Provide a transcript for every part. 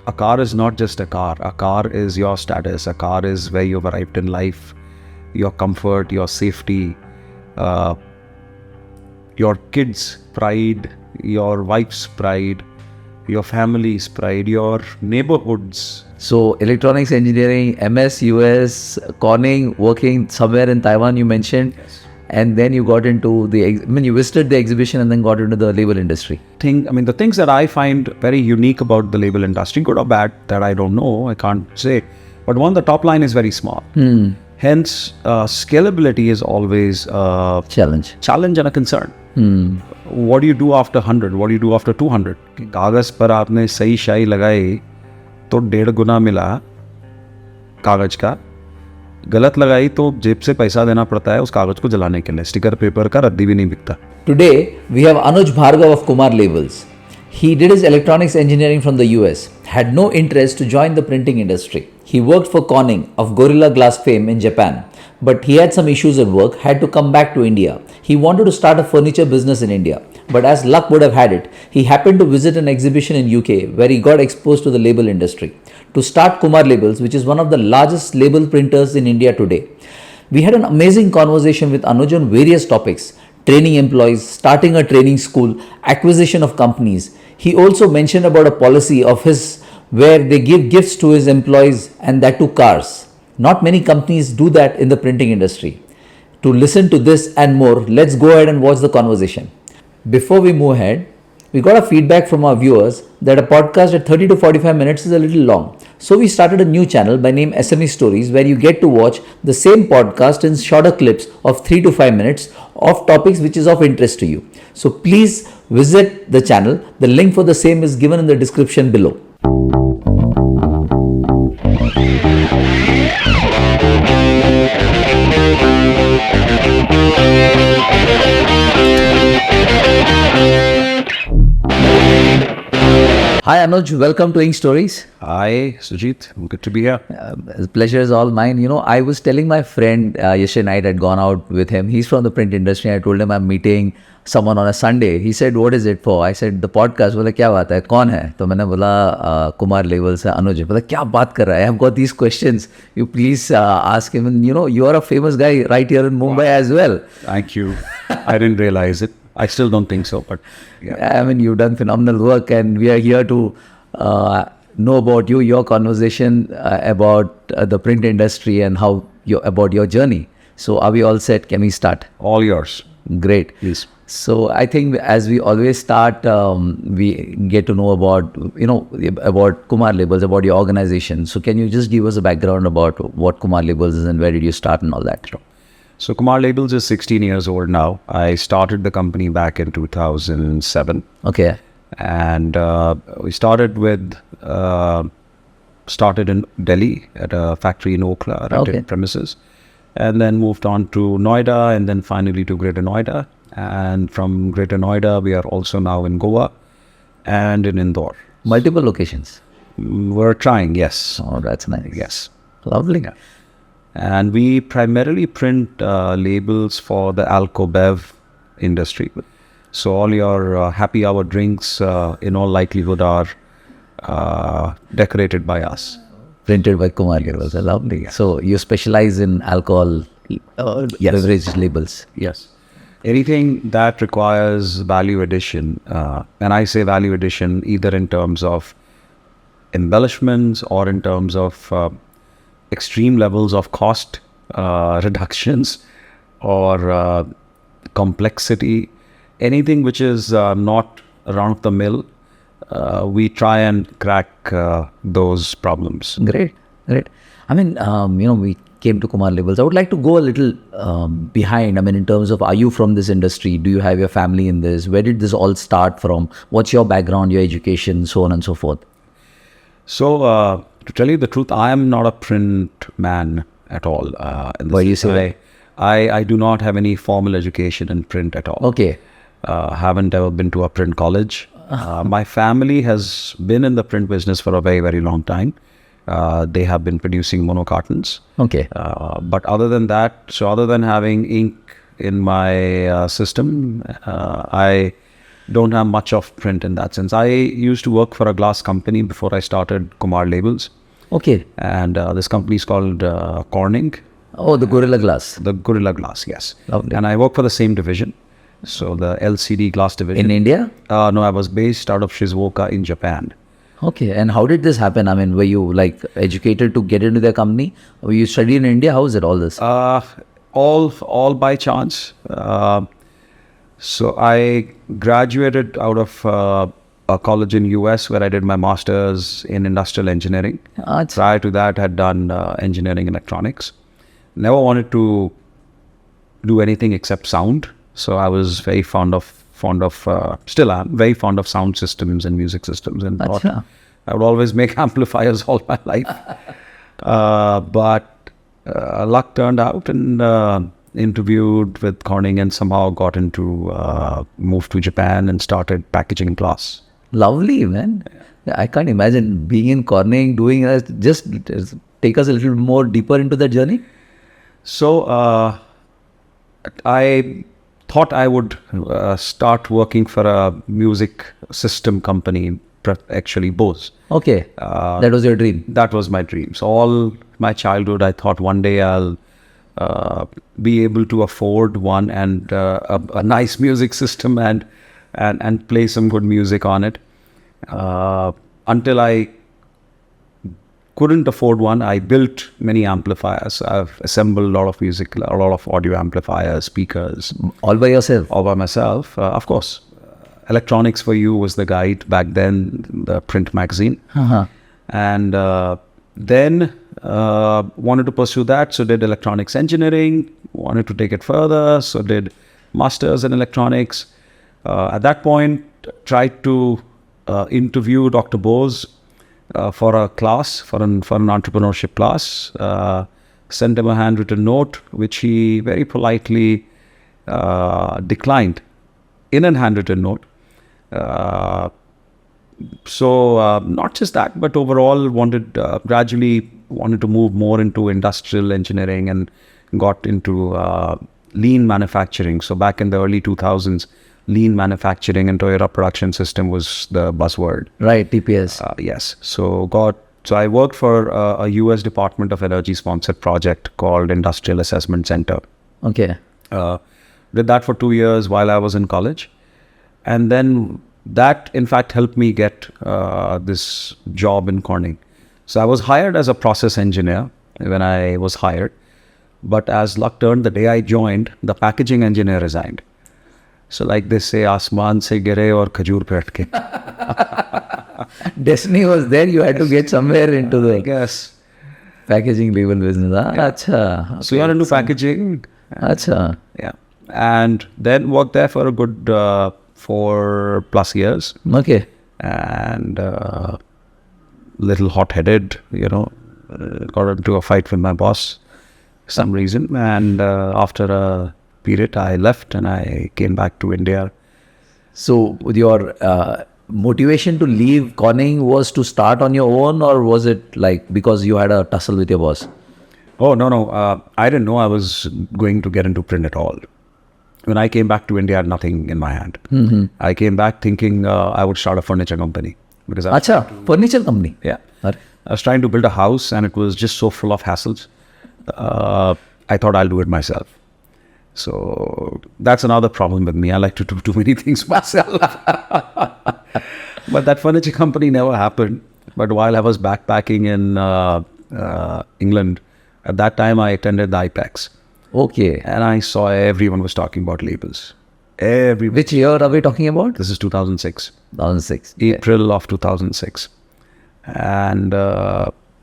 A car is not just a car. A car is your status. A car is where you've arrived in life, your comfort, your safety, uh, your kids' pride, your wife's pride, your family's pride, your neighborhood's. So electronics engineering, MS, US, Corning, working somewhere in Taiwan you mentioned. Yes. And then you got into you visited the exhibition and then got into the label industry. The things that I find very unique about the label industry, good or bad, that I don't know, I can't say. But one, the top line is very small. Hence, scalability is always a challenge and a concern. What do you do after 100? What do you do after 200? कागज पर आपने सही शाई लगाई तो 1.5 गुना मिला कागज का, गलत लगाई तो जेब से पैसा देना पड़ता है उस कागज को जलाने के लिए. स्टिकर पेपर का रद्दी भी नहीं बिकता. Today we have Anuj Bhargava of Kumar Labels. He did his electronics engineering from the US, had no interest to join the printing industry. He worked for Corning of Gorilla Glass fame in Japan, but he had some issues at work, had to come back to India. He wanted to start a furniture business in India, but as luck would have had it, he happened to visit an exhibition in UK where he got exposed to the label industry. To start Kumar Labels, which is one of the largest label printers in India today. We had an amazing conversation with Anuj on various topics: training employees, starting a training school, acquisition of companies. He also mentioned about a policy of his where they give gifts to his employees, and that to cars. Not many companies do that in the printing industry. To listen to this and more, let's go ahead and watch the conversation. Before we move ahead, we got a feedback from our viewers that a podcast at 30 to 45 minutes is a little long. So we started a new channel by name SME Stories, where you get to watch the same podcast in shorter clips of 3 to 5 minutes of topics which is of interest to you. So please visit the channel. The link for the same is given in the description below. Hi Anuj, welcome to Ink Stories. Hi, Sujit. Good to be here. The pleasure is all mine. I was telling my friend yesterday night, I'd gone out with him. He's from the print industry. I told him I'm meeting someone on a Sunday. He said, what is it for? I said, the podcast. बोला क्या बात है? कौन है? तो मैंने बोला Kumar levels है, अनुज. बोला क्या बात कर रहा है? I've got these questions. You please ask him. And you are a famous guy right here in Mumbai as well. Thank you. I didn't realize it. I still don't think so, but yeah. You've done phenomenal work, and we are here to know about you, your conversation about the print industry and about your journey. So are we all set? Can we start? All yours. Great. Please. So I think as we always start, we get to know about Kumar Labels, about your organization. So can you just give us a background about what Kumar Labels is and where did you start and all that? Sure. So Kumar Labels is 16 years old now. I started the company back in 2007. Okay. And we started in Delhi at a factory in Okhla, rented premises, and then moved on to Noida, and then finally to Greater Noida. And from Greater Noida, we are also now in Goa and in Indore. Multiple locations. We're trying, yes. Oh, that's nice. Yes. Lovely. Yeah. And we primarily print labels for the alco-bev industry. So all your happy hour drinks, in all likelihood, are decorated by us. Printed by Kumar Labels. Lovely. Yes. So you specialize in alcohol beverage labels. Yes. Anything that requires value addition, and I say value addition either in terms of embellishments or in terms of extreme levels of cost reductions or complexity, anything which is not around the mill, we try and crack those problems. Great. We came to Kumar Labels. I would like to go a little behind. In terms of, are you from this industry? Do you have your family in this? Where did this all start from? What's your background, your education, so on and so forth? So, to tell you the truth, I am not a print man at all. Why do you say that? I do not have any formal education in print at all. Okay. Haven't ever been to a print college. My family has been in the print business for a very, very long time. They have been producing monocartons. Okay. But other than that, other than having ink in my system, I don't have much of print in that sense. I used to work for a glass company before I started Kumar Labels. Okay. And this company is called Corning. Oh, the Gorilla Glass. The Gorilla Glass, yes. Lovely. And I work for the same division. So the LCD glass division. In India? No, I was based out of Shizuoka in Japan. Okay. And how did this happen? I mean, were you like educated to get into their company? Or you studied in India? How is it all this? All by chance. So I graduated out of a college in US where I did my master's in industrial engineering. Prior to that, I had done engineering electronics. Never wanted to do anything except sound. So I was very still am very fond of sound systems and music systems, and thought I would always make amplifiers all my life. But luck turned out, and interviewed with Corning, and somehow got into moved to Japan and started packaging glass. Lovely, man. I can't imagine being in Corning, doing just take us a little more deeper into that journey. So I thought I would start working for a music system company, actually Bose. Okay, that was your dream. That was my dream. So all my childhood, I thought one day I'll be able to afford one and a nice music system and play some good music on it. Until I couldn't afford one, I built many amplifiers. I've assembled a lot of music, a lot of audio amplifiers, speakers. All by yourself? All by myself, of course. Electronics for You was the guide back then, the print magazine. And then wanted to pursue that, so did electronics engineering, wanted to take it further, so did masters in electronics. At that point, tried to interview Dr. Bose for a class, for an entrepreneurship class. Sent him a handwritten note, which he very politely declined in a handwritten note. So not just that, but overall gradually wanted to move more into industrial engineering and got into lean manufacturing. So back in the early 2000s, lean manufacturing and Toyota production system was the buzzword. Right, TPS. Yes. So I worked for a US Department of Energy sponsored project called Industrial Assessment Center. Okay. Did that for 2 years while I was in college. And then that, in fact, helped me get this job in Corning. So I was hired as a process engineer when I was hired. But as luck turned, the day I joined, the packaging engineer resigned. So like they say, Asman se gire aur khajur pe atke. Destiny was there. You had to get somewhere into the packaging label business. Achha. Okay. So you're into packaging. Achha. Yeah. And then worked there for a good 4+ years. Okay. And little hot-headed, got into a fight with my boss for some reason. And after a period, I left and I came back to India. So with your motivation to leave Corning was to start on your own, or was it like because you had a tussle with your boss? Oh, no. I didn't know I was going to get into print at all. When I came back to India, I had nothing in my hand. Mm-hmm. I came back thinking I would start a furniture company. Because furniture company? Yeah. I was trying to build a house and it was just so full of hassles. I thought I'll do it myself. So that's another problem with me. I like to do too many things myself. But that furniture company never happened. But while I was backpacking in England, at that time I attended the IPEX. Okay. And I saw everyone was talking about labels. Everyone. Which year are we talking about? This is 2006. 2006. April of 2006. And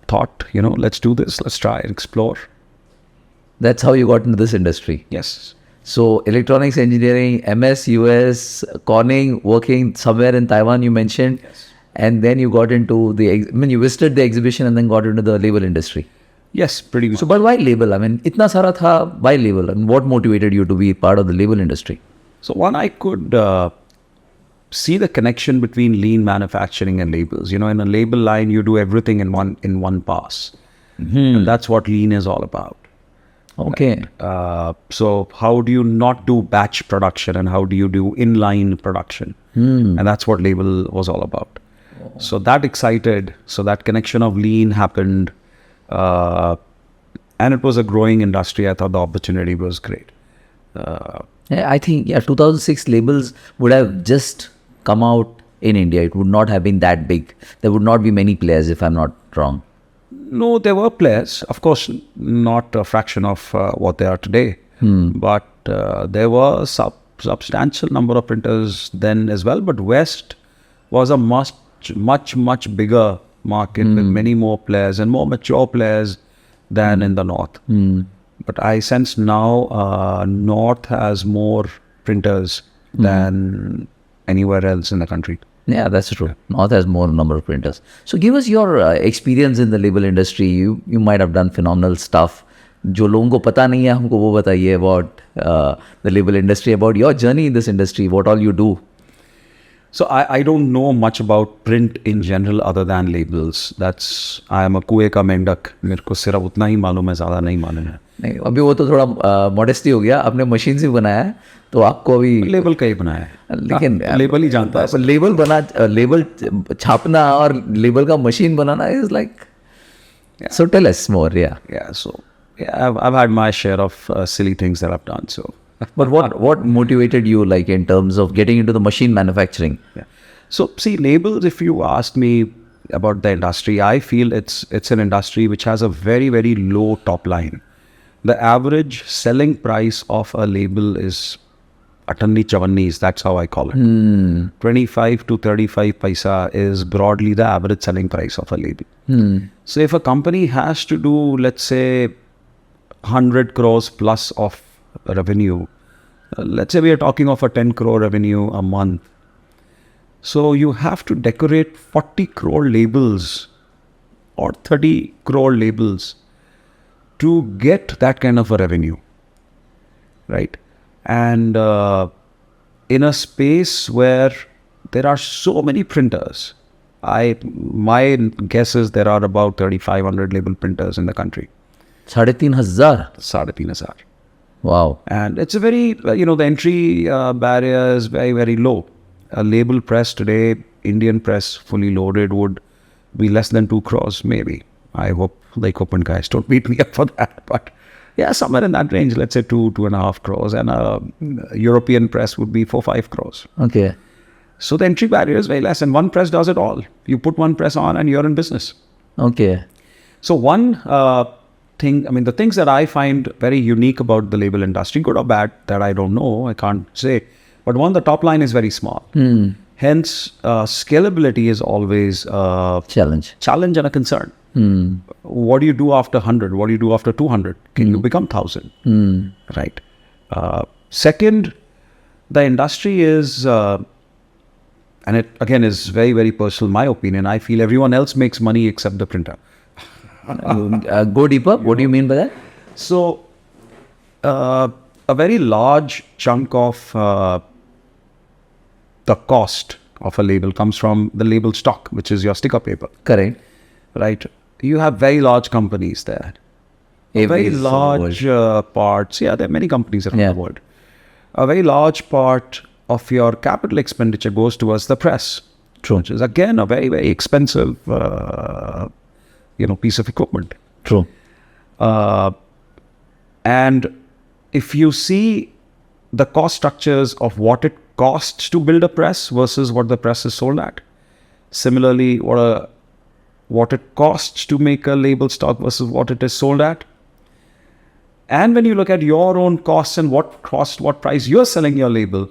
thought, let's do this. Let's try and explore. That's how you got into this industry. Yes. So electronics engineering, MS, US, Corning, working somewhere in Taiwan, you mentioned. Yes. And then you got into you visited the exhibition and then got into the label industry. Yes, pretty much. So, but why label? Itna sara tha, why label? And what motivated you to be part of the label industry? So one, I could see the connection between lean manufacturing and labels. In a label line, you do everything in one pass. Mm-hmm. And that's what lean is all about. Okay. So how do you not do batch production and how do you do inline production? And that's what label was all about. So that excited. So that connection of lean happened. And it was a growing industry. I thought the opportunity was great. Yeah, I think 2006 labels would have just come out in India. It would not have been that big. There would not be many players, if I'm not wrong. No, there were players. Of course, not a fraction of what they are today. But there were substantial number of printers then as well. But West was a much bigger market with many more players and more mature players than in the North. But I sense now North has more printers than anywhere else in the country. Yeah, that's true. North has more number of printers. So give us your experience in the label industry. You might have done phenomenal stuff. जो लोगों को पता नहीं है हमको वो बताइए about the label industry, about your journey in this industry, what all you do. So I don't know much about print in general other than labels. I am a कुएं का मेंढक. मेरे को सिर्फ उतना ही मालूम है, ज़्यादा नहीं मालूम है. नहीं, अभी वो तो थोड़ा मॉडेस्टी हो गया. आपने मशीन से बनाया है तो आपको अभी लेबल का ही बनाया है, लेकिन लेबल ही जानता है. लेबल छापना और लेबल का मशीन बनाना is like so tell us more. I've had my share of silly things that I've done. So, but what motivated you, like, in terms of getting into the machine manufacturing? So see, labels, if you ask me about the industry, I feel it's an industry which has a very low top line. The average selling price of a label is atanni chavannis, that's how I call it. 25 to 35 paisa is broadly the average selling price of a label. So if a company has to do, let's say, 100 crores plus of revenue, let's say we are talking of a 10 crore revenue a month. So you have to decorate 40 crore labels or 30 crore labels to get that kind of a revenue, right? And in a space where there are so many printers, my guess is there are about 3,500 label printers in the country. 3,500. 3,500. Wow. And it's a very, the entry barrier is very low. A label press today, Indian press fully loaded, would be less than 2 crores maybe. I hope the equipment guys don't beat me up for that. But yeah, somewhere in that range, let's say 2.5 crores. And a European press would be 4-5 crores. Okay. So the entry barrier is very less. And one press does it all. You put one press on and you're in business. Okay. So one the things that I find very unique about the label industry, good or bad, that I don't know, I can't say. But one, the top line is very small. Hence, scalability is always a challenge and a concern. What do you do after 100? What do you do after 200? Can you become 1,000? Right. Second, the industry is, and it again is very personal, my opinion, I feel everyone else makes money except the printer. Go deeper. What do you mean by that? So, a very large chunk of the cost of a label comes from the label stock, which is your sticker paper. Correct. Right. You have very large companies there. Very large parts. Yeah, there are many companies around the world. A very large part of your capital expenditure goes towards the press. True. Which is again a very expensive piece of equipment. True. And if you see the cost structures of what it costs to build a press versus what the press is sold at, similarly, what it costs to make a label stock versus what it is sold at, and when you look at your own costs and what price you're selling your label,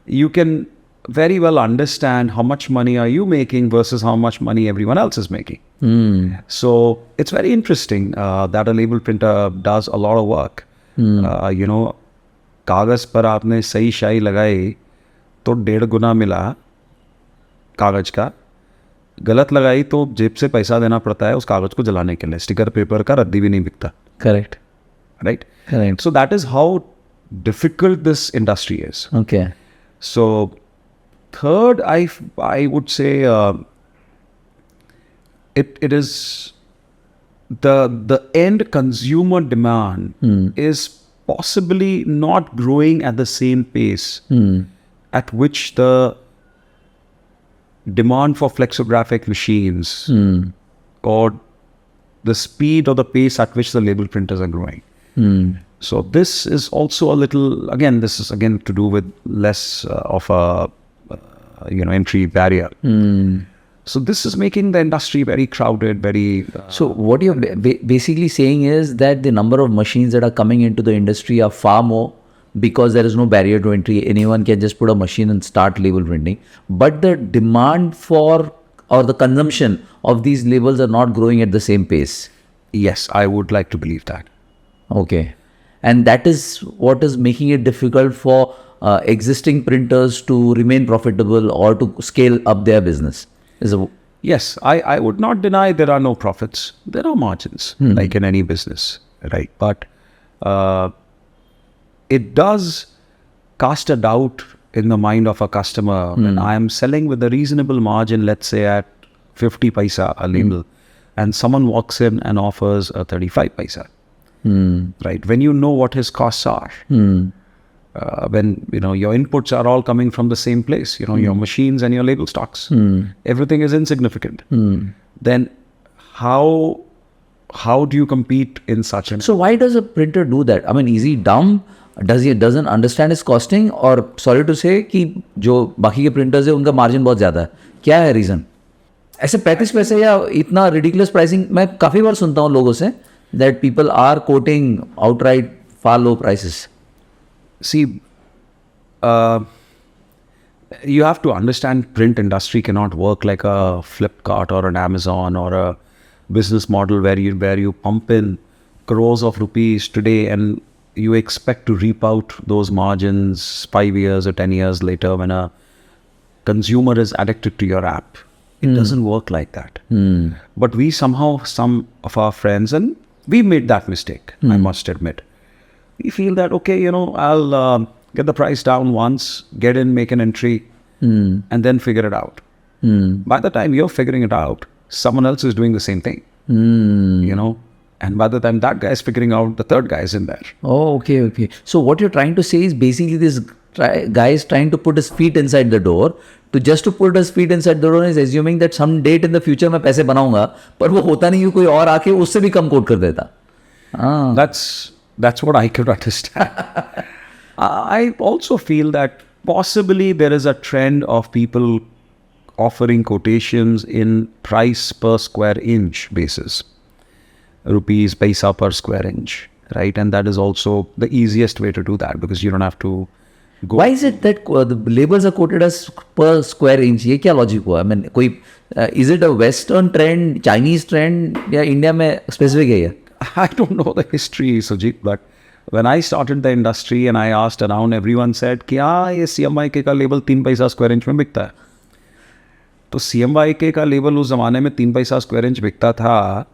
you can very well understand how much money are you making versus how much money everyone else is making. So it's very interesting that a label printer does a lot of work. कागज पर आपने सही शाई लगाई तो 1.5 गुना मिला कागज का, गलत लगाई तो जेब से पैसा देना पड़ता है उस कागज को जलाने के लिए. स्टिकर पेपर का रद्दी भी नहीं बिकता. Correct. Right? Correct. So that is how difficult this industry is. Okay. So third, I would say it is the end consumer demand is possibly not growing at the same pace at which the demand for flexographic machines or the speed or the pace at which the label printers are growing. So this is also a little, again, this is again to do with less of a, entry barrier. So this is making the industry very crowded, very... So what you're basically saying is that the number of machines that are coming into the industry are far more because there is no barrier to entry. Anyone can just put a machine and start label printing. But the demand for or the consumption of these labels are not growing at the same pace. Yes, I would like to believe that. Okay. And that is what is making it difficult for existing printers to remain profitable or to scale up their business. Yes, I would not deny there are no profits. There are margins, like in any business, right? But it does cast a doubt in the mind of a customer when I am selling with a reasonable margin, let's say at 50 paisa a label, and someone walks in and offers a 35 paisa, right? When you know what his costs are, when your inputs are all coming from the same place, your machines and your label stocks, everything is insignificant. Then how do you compete in such an... So why does a printer do that? I mean, is he dumb? Doesn't understand his costing? Or sorry to say कि जो बाकी के printers है उनका margin बहुत ज़्यादा है. क्या है reason? ऐसे 35 पैसे या इतना ridiculous pricing मैं काफ़ी बार सुनता हूँ लोगों से that people are quoting outright far low prices. See, you have to understand print industry cannot work like a Flipkart or an Amazon or a business model where you pump in crores of rupees today and you expect to reap out those margins 5 years or 10 years later when a consumer is addicted to your app. It doesn't work like that. But we somehow, some of our friends, and we made that mistake, I must admit. We feel that, okay, I'll get the price down once, get in, make an entry, and then figure it out. By the time you're figuring it out, someone else is doing the same thing, and by the time that guy is figuring out, the third guy is in there. Oh, okay. So what you're trying to say is basically this guy is trying to put his feet inside the door. To put his feet inside the door is assuming that some date in the future मैं पैसे बनाऊंगा, पर वो होता नहीं है, कोई और आके उससे भी कम कोट कर देता. That's what I could understand. I also feel that possibly there is a trend of people offering quotations in price per square inch basis. Rupees, paisa per square inch, right? And that is also the easiest way to do that because you don't have to go. Why is it that the labels are quoted as per square inch? ये क्या logic हुआ? I mean, is it a Western trend, Chinese trend, या India में specific है ये? I don't know the history, Sujit, but when I started the industry and I asked around, everyone said कि ये CMYK का label 3 पैसा square inch में बिकता है. तो CMYK का label उस ज़माने में 3 पैसा square inch बिकता था,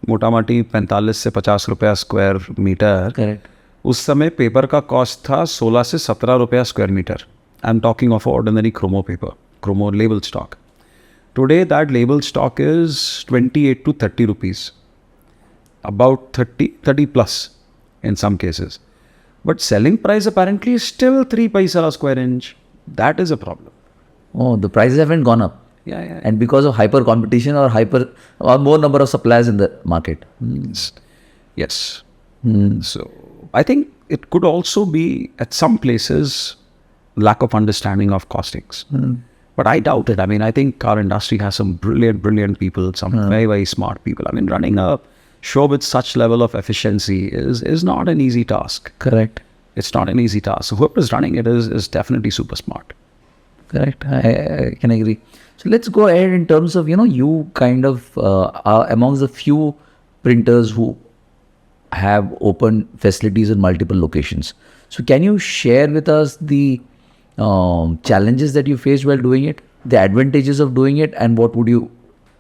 मोटा मोटी 45 से 50 रुपया स्क्वायर मीटर. Correct. उस समय पेपर का कॉस्ट था 16 से 17 रुपया square metre. I am talking of ordinary chromo paper, chromo label stock. Today that label stock is 28 to 30 rupees, about 30 plus in some cases. But selling price apparently is still 3 paisa a square inch. That is a problem. Oh, the prices haven't gone up. Yeah. And because of hyper competition or more number of suppliers in the market. Yes. So I think it could also be at some places lack of understanding of costings. But I doubt it. I mean, I think our industry has some brilliant people, some very, very smart people. I mean, running a show with such level of efficiency is not an easy task. Correct. It's not an easy task. So whoever is running it is definitely super smart. Correct. I can agree. So let's go ahead in terms of, you kind of are amongst the few printers who have opened facilities in multiple locations. So can you share with us the challenges that you faced while doing it, the advantages of doing it, and what would you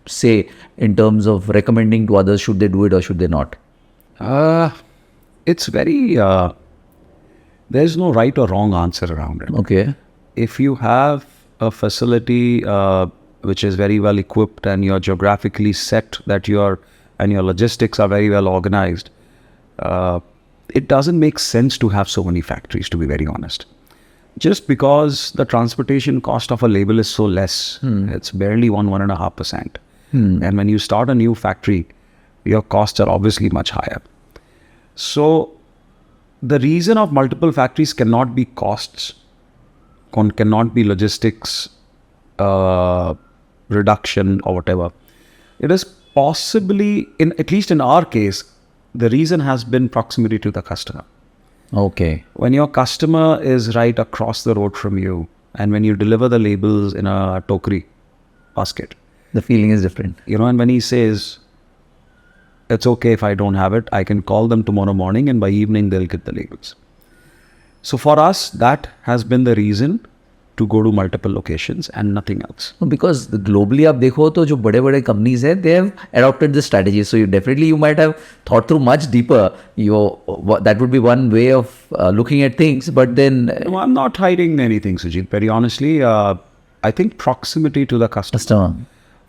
say in terms of recommending to others, should they do it or should they not? It's very, there's no right or wrong answer around it. Okay. If you have a facility which is very well equipped and you're geographically set, and your logistics are very well organized, it doesn't make sense to have so many factories, to be very honest. just because the transportation cost of a label is so less, it's barely 1.5%. And when you start a new factory, your costs are obviously much higher. So the reason of multiple factories cannot be costs, cannot be logistics reduction or whatever. It is possibly, at least in our case, the reason has been proximity to the customer. Okay. When your customer is right across the road from you, and when you deliver the labels in a tokri basket, The feeling is different. and when he says, it's okay if I don't have it, I can call them tomorrow morning and by evening they'll get the labels. So for us, that has been the reason to go to multiple locations and nothing else. Because globally आप देखो तो जो बड़े-बड़े companies हैं, they have adopted this strategy. So you might have thought through much deeper. That would be one way of looking at things. But then No, I'm not hiding anything, Sujit. Very honestly, I think proximity to the customer.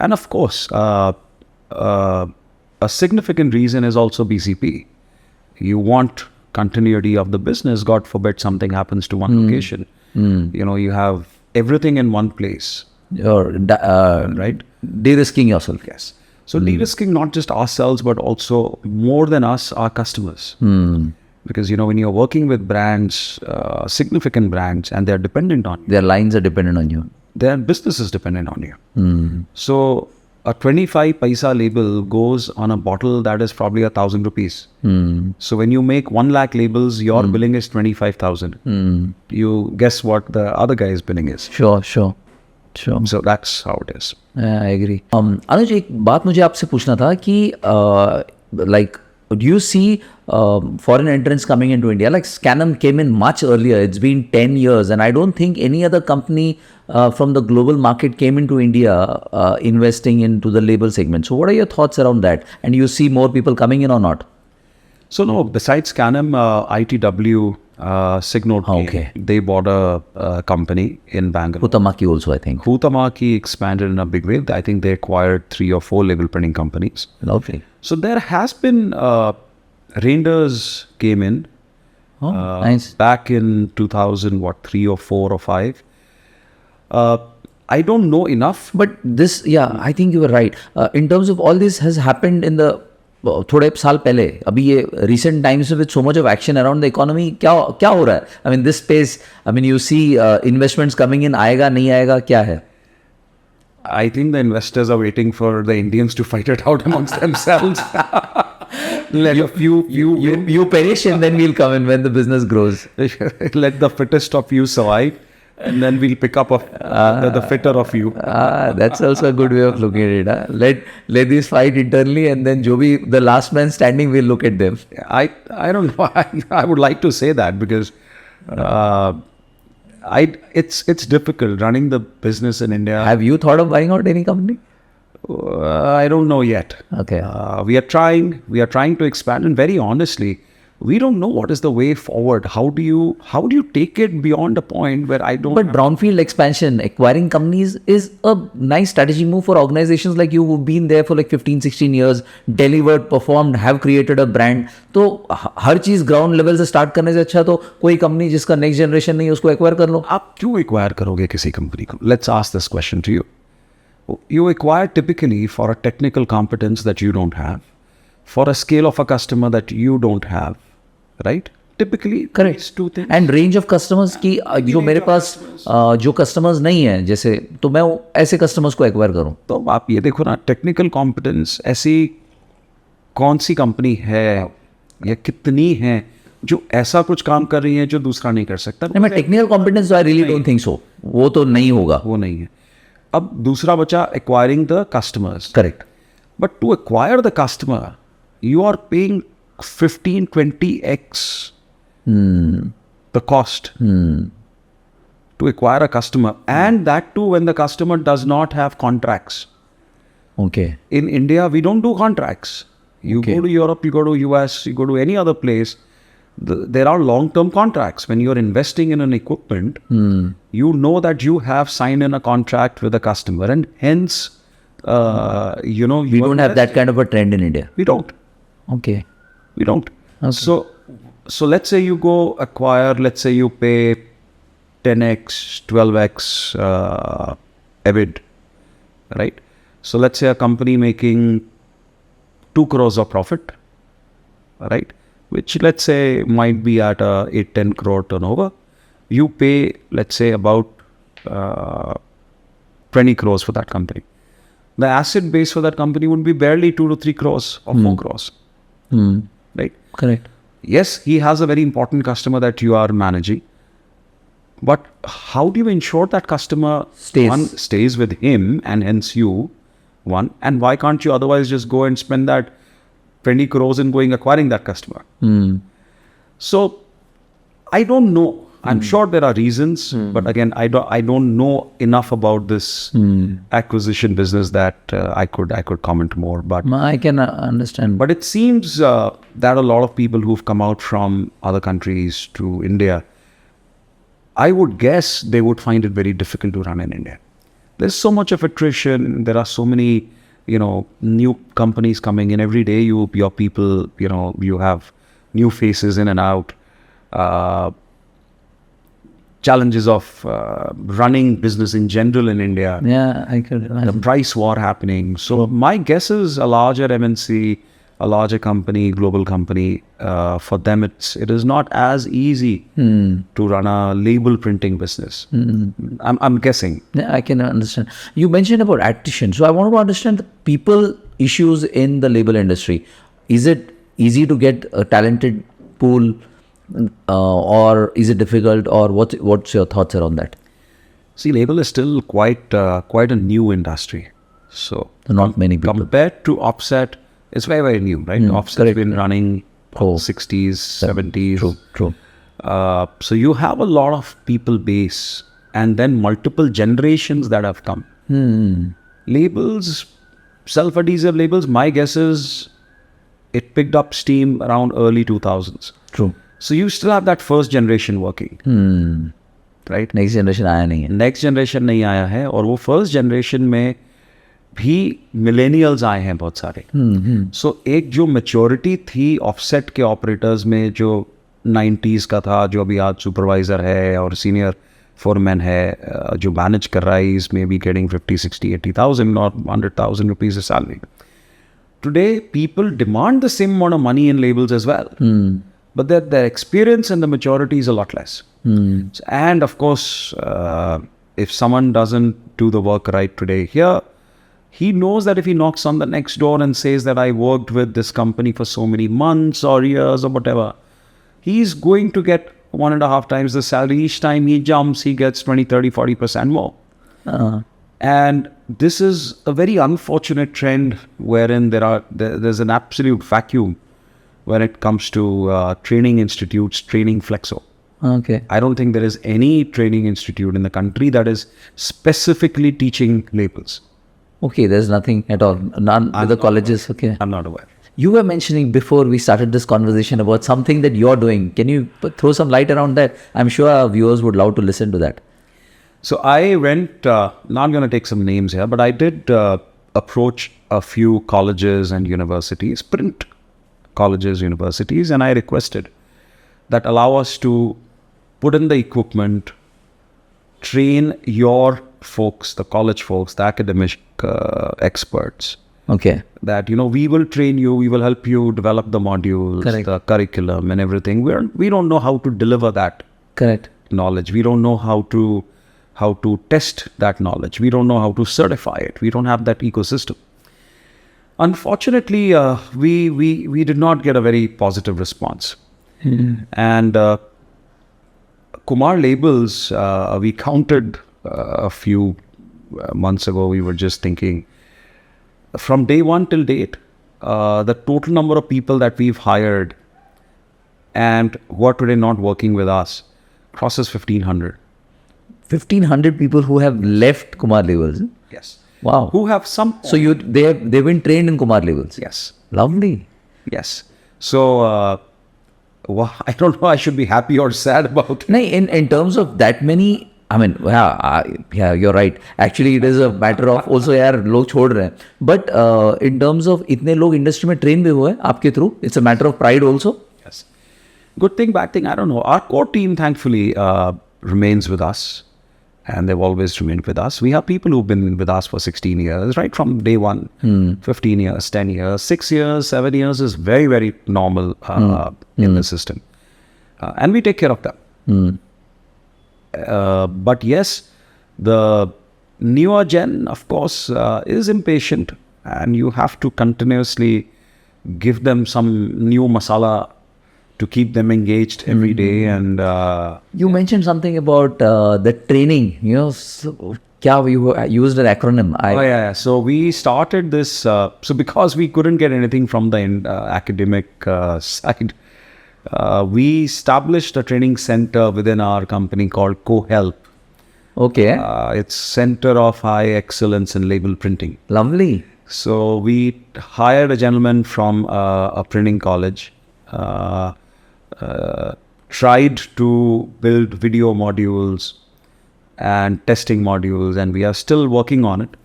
And of course, a significant reason is also BCP. You want continuity of the business. God forbid something happens to one location. You have everything in one place. right? De-risking yourself. Yes. So de-risking not just ourselves, but also more than us, our customers. Because, when you're working with brands, significant brands, and they're dependent on you. Their lines are dependent on you. Their business is dependent on you. So a 25 paisa label goes on a bottle that is probably 1,000 rupees. So when you make 1 lakh labels, your billing is 25,000. You guess what the other guy's billing is. Sure. So that's how it is. I agree. अनुज, एक बात मुझे आपसे पूछना था कि do you see foreign entrants coming into India? Like Scanum came in much earlier. It's been 10 years, and I don't think any other company from the global market came into India investing into the label segment. So what are your thoughts around that? And you see more people coming in or not? So no, besides Scanum, ITW, Signode, Okay. They bought a company in Bangalore. Huhtamaki also, I think. Huhtamaki expanded in a big way. I think they acquired 3 or 4 label printing companies. Lovely. So there has been, Renders came in Nice. back in 2003 or 4 or 5. I don't know enough. But this, I think you were right. In terms of all this has happened in the थोड़े साल पहले, अभी ये recent times with so much of action around the economy, क्या हो रहा है? I mean, this space, you see investments coming in, आएगा नहीं आएगा, क्या है? I think the investors are waiting for the Indians to fight it out amongst themselves. Let a few You perish and then we'll come in when the business grows. let the fittest of you survive, and then we'll pick up the fitter of you. That's also a good way of looking at it. Huh? Let this fight internally, and then the last man standing, will look at them. I don't know. I would like to say that because it's difficult running the business in India. Have you thought of buying out any company? I don't know yet. Okay. We are trying to expand, and very honestly, we don't know what is the way forward. How do you take it beyond a point where I don't? But brownfield expansion, acquiring companies is a nice strategy move for organizations like you who've been there for like 15, 16 years, delivered, performed, have created a brand. तो हर चीज ground level से start करने से अच्छा तो कोई company जिसका next generation नहीं है उसको एक्वायर कर लो. आप क्यों एक्वायर करोगे किसी कंपनी को? Let's ask this question to you. You acquire typically for a technical competence that you don't have, for a scale of a customer that you don't have, right? Typically, Correct. these two things. And range of customers की जो मेरे पास जो customers नहीं है जैसे तो मैं ऐसे customers को acquire करूँ. तो आप ये देखो ना, टेक्निकल कॉम्पिटेंस ऐसी कौन सी कंपनी है या कितनी है जो ऐसा कुछ काम कर रही है जो दूसरा नहीं कर सकता? नहीं, मैं technical competence I really don't think so. वो तो नहीं होगा. वो नहीं है. अब दूसरा बचा acquiring the customers. Correct. But to acquire the customer, you are paying 15-20x the cost to acquire a customer. And that too when the customer does not have contracts. Okay. In India, we don't do contracts. You go to Europe, you go to US, you go to any other place, there are long-term contracts. When you're investing in an equipment, you know that you have signed in a contract with the customer, and hence, We don't have that kind of a trend in India. We don't. Okay. We don't. Okay. So let's say you go acquire, let's say you pay 10x, 12x EBIT, right? So let's say a company making 2 crores of profit, right? Which let's say might be at a 8-10 crore turnover. You pay, let's say, about 20 crores for that company. The asset base for that company would be barely 2 to 3 crores or 4 crores, right? Correct. Yes, he has a very important customer that you are managing. But how do you ensure that customer stays with him and hence you, one? And why can't you otherwise just go and spend that 20 crores in going acquiring that customer? So I don't know. I'm sure there are reasons, but again, I don't know enough about this acquisition business that I could comment more. But I can understand. But it seems that a lot of people who've come out from other countries to India, I would guess they would find it very difficult to run in India. There's so much of attrition. There are so many, new companies coming in every day. Your people, you have new faces in and out. Challenges of running business in general in India. Yeah, I could imagine. The price war happening. So my guess is a larger MNC, a larger company, global company, for them it is not as easy to run a label printing business. I'm guessing. Yeah, I can understand. You mentioned about attrition. So I want to understand the people issues in the label industry. Is it easy to get a talented pool? Or is it difficult, or what's your thoughts around that? See, label is still quite a new industry. So not many people. Compared to offset, it's very, very new, right? Offset's been running 60s, 70s. True. So you have a lot of people base and then multiple generations that have come. Labels, self-adhesive labels, my guess is it picked up steam around early 2000s. True. So you still have that first generation working, right? Next generation आया नहीं है. Next generation नहीं आया है और वो first generation में भी millennials आए हैं बहुत सारे. So एक जो maturity थी offset के operators में जो 90s का था, जो अभी आज supervisor है और senior foreman है, जो manage कर रहा है, is maybe getting 50, 60, 80,000 or 100,000 rupees a salary. Today, people demand the same amount of money in labels as well. But their experience and the maturity is a lot less. And of course, if someone doesn't do the work right today here, he knows that if he knocks on the next door and says that I worked with this company for so many months or years or whatever, he's going to get 1.5 times the salary. Each time he jumps, he gets 20, 30, 40% more. And this is a very unfortunate trend wherein there's an absolute vacuum when it comes to training institutes, training flexo. Okay. I don't think there is any training institute in the country that is specifically teaching labels. Okay, there's nothing at all. None with the colleges. Okay. I'm not aware. You were mentioning before we started this conversation about something that you're doing. Can you throw some light around that? I'm sure our viewers would love to listen to that. So I went, not going to take some names here, but I did approach a few colleges and universities, print colleges, universities, and I requested that allow us to put in the equipment, train your folks, the college folks, the academic experts. Okay. That, we will train you, we will help you develop the modules, the curriculum and everything. We don't know how to deliver that knowledge. We don't know how to test that knowledge. We don't know how to certify it. We don't have that ecosystem. Unfortunately, we did not get a very positive response. And Kumar Labels, we counted a few months ago. We were just thinking, from day one till date, the total number of people that we've hired and who are today not working with us crosses 1,500. 1,500 people who have left Kumar Labels. Yes. Wow. Who have some. So they've been trained in Kumar Labels. Yes. Lovely. Yes. So I don't know. I should be happy or sad about. No, in terms of that many. I mean, yeah, you're right. Actually, it is a matter of also यार लोग छोड़ रहे हैं. But in terms of इतने लोग industry में train भी हुए आपके through, it's a matter of pride also. Yes. Good thing, bad thing, I don't know. Our core team, thankfully, remains with us, and they've always remained with us. We have people who've been with us for 16 years, right from day one, 15 years, 10 years, 6 years, 7 years is very, very normal in the system. And we take care of them. But yes, the newer gen, of course, is impatient, and you have to continuously give them some new masala to keep them engaged every day. And you mentioned something about the training, so, you used an acronym. So we started this, so because we couldn't get anything from the academic side, we established a training center within our company called Co-Help. Okay. It's Center of High Excellence in Label Printing. Lovely. So we hired a gentleman from a printing college, tried to build video modules and testing modules, and we are still working on it.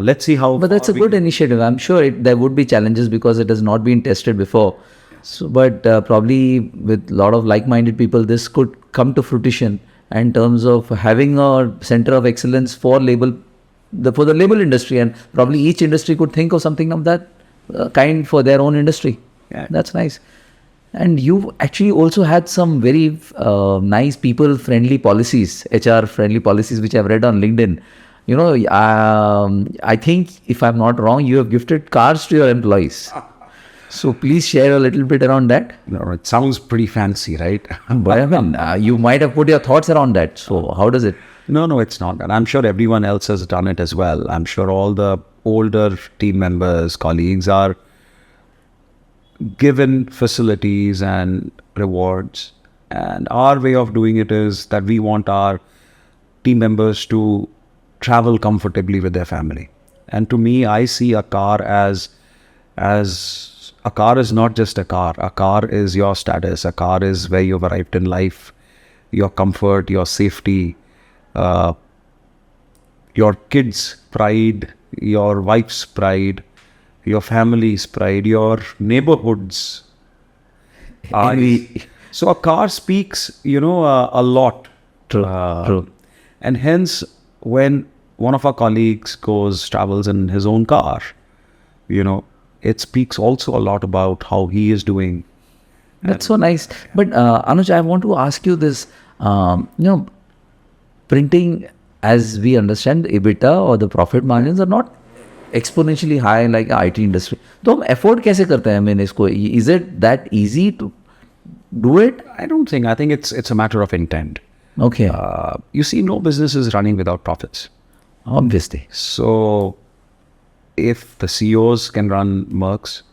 Let's see how. But that's a good initiative. I'm sure there would be challenges because it has not been tested before. So, but probably with a lot of like-minded people, this could come to fruition in terms of having a center of excellence for the label industry, and probably each industry could think of something of that kind for their own industry. Yeah. That's nice. And you actually also had some very nice people-friendly policies, HR-friendly policies, which I've read on LinkedIn. I think, if I'm not wrong, you have gifted cars to your employees. So please share a little bit around that. No, it sounds pretty fancy, right? But I mean, you might have put your thoughts around that. So how does it? No, it's not. And I'm sure everyone else has done it as well. I'm sure all the older team members, colleagues are given facilities and rewards. And our way of doing it is that we want our team members to travel comfortably with their family. And to me, I see a car as a car is not just a car. A car is your status. A car is where you've arrived in life, your comfort, your safety, your kids' pride, your wife's pride, your family's pride, your neighborhood's. So a car speaks, a lot. True. And hence, when one of our colleagues travels in his own car, it speaks also a lot about how he is doing. That's so nice. But Anuj, I want to ask you this. Printing, as we understand, EBITDA or the profit margins are not exponentially high like IT industry. तो हम afford कैसे करते हैं? I mean, is it that easy to do it? I don't think. I think it's a matter of intent. Okay. You see, no business is running without profits. Obviously. So, if the CEOs can run Mercs,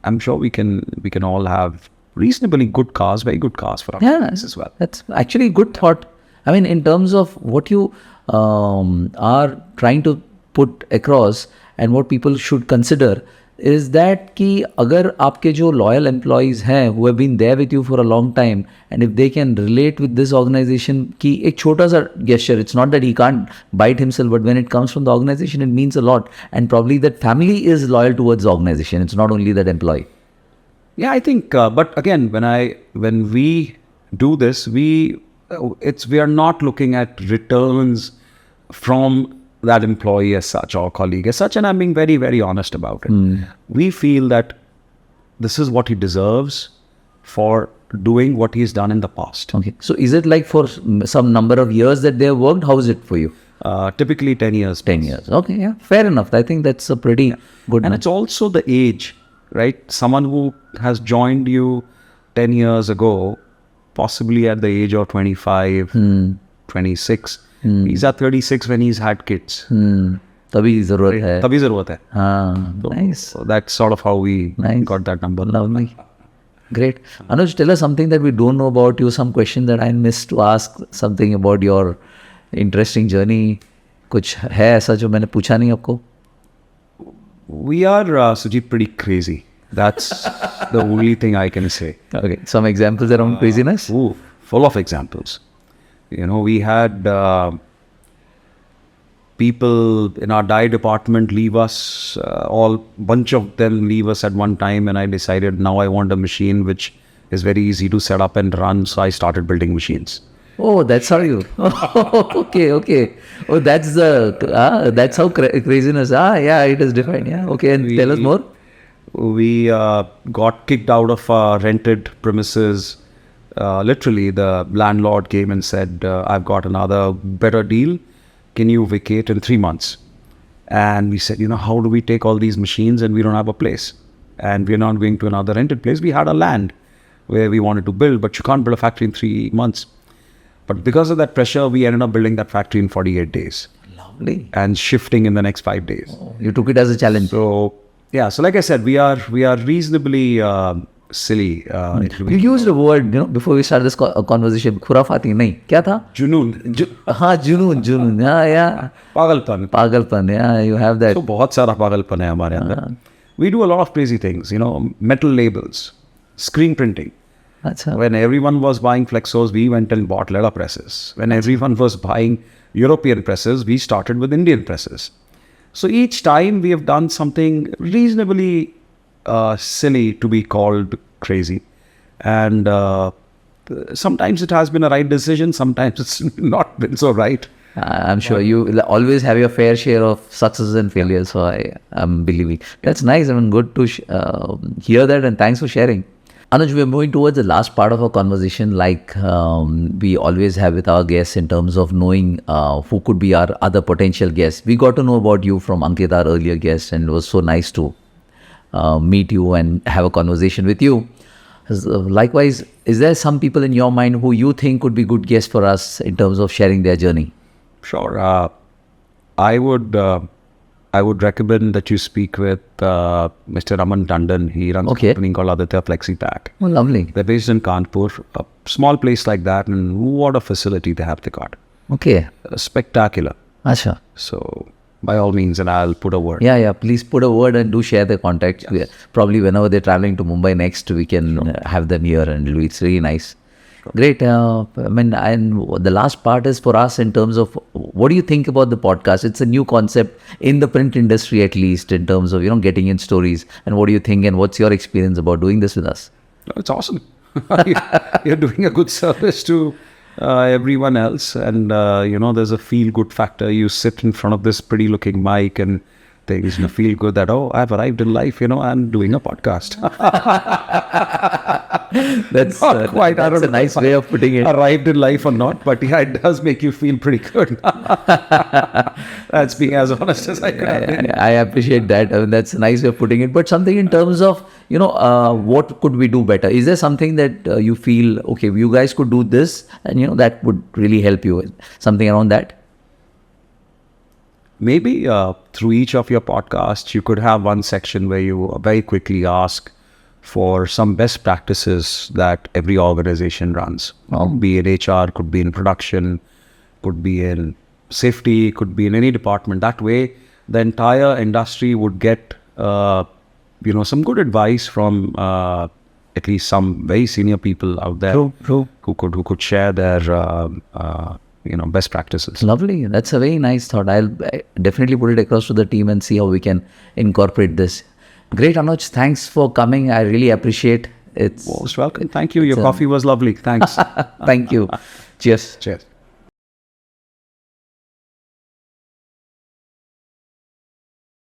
I'm sure we can all have reasonably good cars, very good cars for our business as well. That's actually a good thought. I mean, in terms of what you are trying to put across and what people should consider is that कि अगर आपके जो loyal employees हैं who have been there with you for a long time, and if they can relate with this organization कि एक छोटा सा gesture, it's not that he can't bite himself, but when it comes from the organization, it means a lot, and probably that family is loyal towards the organization. It's not only that employee. Yeah, I think. But again, when we do this, we are not looking at returns from that employee as such or colleague as such, and I'm being very, very honest about it. We feel that this is what he deserves for doing what he's done in the past. Okay. So is it like for some number of years that they have worked? How is it for you? Typically 10 years. 10 years. Okay, yeah. Fair enough. I think that's a pretty good And it's also the age, right? Someone who has joined you 10 years ago, possibly at the age of 25, 26. He's at 36 when he's had kids. तभी ज़रूरत है. तभी ज़रूरत है. Nice. So that's sort of how we got that number. Lovely. Great. Anuj, tell us something that we don't know about you, some question that I missed to ask, something about your interesting journey. कुछ है ऐसा जो मैंने पूछा नहीं आपको? We are, Sujit, pretty crazy. That's the only thing I can say. Okay. Some examples around craziness? Full of examples. We had people in our dye department leave us, bunch of them leave us at one time, and I decided now I want a machine which is very easy to set up and run, so I started building machines. Oh, that's how you. Okay. Oh, that's how craziness. Yeah, it is defined. Yeah, okay. And tell us more. We got kicked out of our rented premises. Literally, the landlord came and said, I've got another better deal. Can you vacate in 3 months? And we said, how do we take all these machines and we don't have a place? And we're not going to another rented place. We had a land where we wanted to build, but you can't build a factory in 3 months. But because of that pressure, we ended up building that factory in 48 days. Lovely. And shifting in the next 5 days. Oh, you took it as a challenge. So, yeah. So like I said, we are reasonably silly. You used a word, before we start this conversation. Khurafati, nahi. Kya tha? Junoon. हाँ, जुनून. Yeah. Pagalpan. Yeah, you have that. So बहुत सारा पागलपन है हमारे अंदर. We do a lot of crazy things, metal labels, screen printing. Achha. When everyone was buying flexos, we went and bought leather presses. When everyone was buying European presses, we started with Indian presses. So each time we have done something reasonably silly to be called crazy. And sometimes it has been a right decision, sometimes it's not been so right. I'm sure you always have your fair share of successes and failures. So I'm believing. That's nice. Good to hear that, and thanks for sharing. Anuj, we're moving towards the last part of our conversation, like we always have with our guests, in terms of knowing who could be our other potential guests. We got to know about you from Ankit, our earlier guest, and it was so nice to meet you and have a conversation with you. Likewise, is there some people in your mind who you think could be good guests for us in terms of sharing their journey? Sure. I would recommend that you speak with Mr. Raman Tandon. He runs a company called Aditya Flexi Pack. Oh, lovely. They're based in Kanpur, a small place like that, and what a facility they have, they got. Okay. Spectacular. Asha. So, by all means, and I'll put a word. Yeah. Please put a word and do share their contacts. Yes. Probably whenever they're traveling to Mumbai next, we can have them here, and it's really nice. Great. And the last part is for us in terms of what do you think about the podcast? It's a new concept in the print industry, at least in terms of, getting in stories. And what do you think, and what's your experience about doing this with us? It's awesome. You're doing a good service to everyone else. And, there's a feel-good factor. You sit in front of this pretty-looking mic and things, feel good that, I've arrived in life, I'm doing a podcast. That's not quite. That's a nice way of putting it. Arrived in life or not, but yeah, it does make you feel pretty good. That's being as honest as I can. I appreciate that. That's a nice way of putting it. But something in terms of, what could we do better? Is there something that you feel, okay, you guys could do this, and that would really help you? Something around that? Maybe through each of your podcasts, you could have one section where you very quickly ask for some best practices that every organization runs. Be it HR, could be in production, could be in safety, could be in any department. That way, the entire industry would get, some good advice from at least some very senior people out there who could share their best practices. Lovely. That's a very nice thought. I'll definitely put it across to the team and see how we can incorporate this. Great, Anuj. Thanks for coming. I really appreciate it. Most welcome. Thank you. Your coffee was lovely. Thanks. Thank you. Cheers. Cheers.